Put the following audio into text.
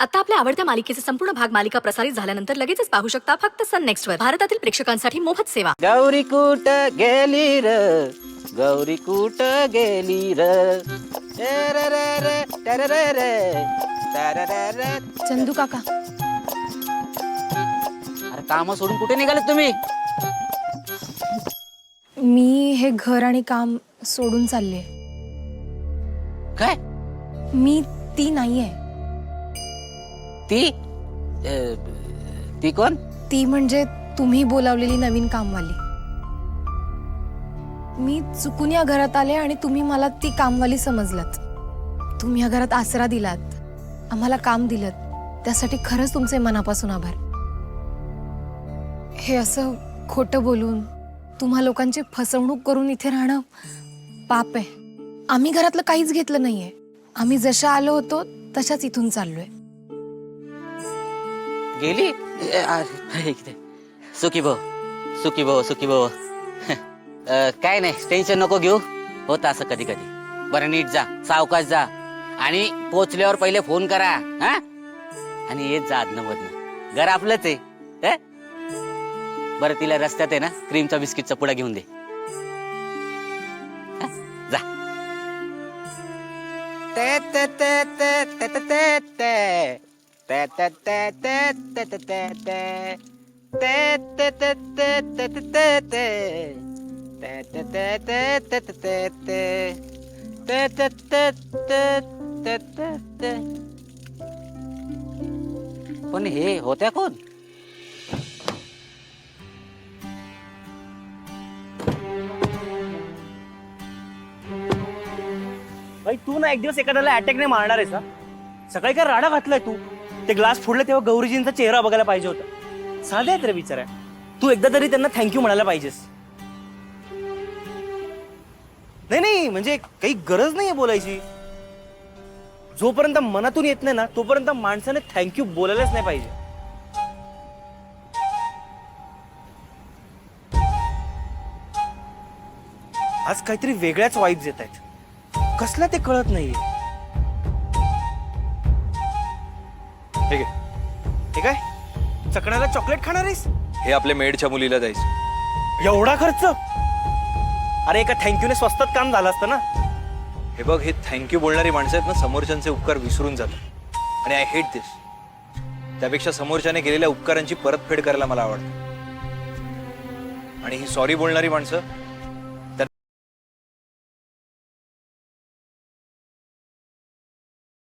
आता आपल्या आवडत्या मालिकेचे संपूर्ण भाग मालिका प्रसारित झाल्यानंतर लगेचच पाहू शकता फक्त सन नेक्स्ट वर. भारतातील प्रेक्षकांसाठी मोफत सेवा. गौरी कुठ गेली र, गौरी कुठ गेली र, चंदू काका, अरे काम सोडून कुठे निघाले तुम्ही? मी हे घर आणि काम सोडून चालले. काय मी ती नाहीये. ती ती कोण? ती म्हणजे तुम्ही बोलावलेली नवीन कामवाली. मी चुकून या घरात आले आणि तुम्ही मला ती कामवाली समजलात. तुम्ही या घरात आसरा दिलात, आम्हाला काम दिलं, त्यासाठी खरंच तुमचे मनापासून आभार. हे असं खोटं बोलून तुम्हा लोकांची फसवणूक करून इथे राहणं पाप आहे. आम्ही घरातलं काहीच घेतलं नाहीये. आम्ही जशा आलो होतो तशाच इथून चाललोय. गेली? सुखी भाऊ, सुखी भाऊ, सुखी भाऊ. काय नाही, टेन्शन नको घेऊ. होत असं कधी कधी. बरं नीट जा, सावकाश जा, आणि पोचल्यावर पहिले फोन करा. हा, आणि येत जा आदनं मधनं. घर आपलंच आहे. बरं तिला रस्त्यात आहे ना क्रीमचा बिस्किटचा पुडा घेऊन दे. जा. पण हे होत्या कोण? भाई तू ना एक दिवस एखाद्याला अटॅकने मारणार आहेस ना. सकाळी काय राडा घातलाय तू. ते ग्लास फोडलं तेव्हा गौरीजींचा चेहरा बघायला पाहिजे होता. साधे आहेत रे बिचाऱ्या. तू एकदा तरी त्यांना थँक्यू म्हणायला पाहिजेस. नाही नाही, म्हणजे काही गरज नाहीये बोलायची. जोपर्यंत मनातून येत नाही ना तोपर्यंत माणसाने थँक्यू बोलायलाच नाही पाहिजे. आज काहीतरी वेगळ्याच वाईब्स येत आहेत. कसला ते कळत नाहीये. हे काय चकण्याला चॉकलेट खाणार आहेस? हे आपल्या मेडच्या मुलीला द्यायचं. एवढा खर्च? अरे एका थँक्यूने स्वस्तात काम झालं असतं ना. हे बघ, हे थँक्यू बोलणारी माणसं आहेत ना, समोरच्यांचे उपकार विसरून जातात. आणि आय हेट दिस. त्यापेक्षा समोरच्याने केलेल्या उपकारांची परतफेड करायला मला आवडतं. आणि ही सॉरी बोलणारी माणसं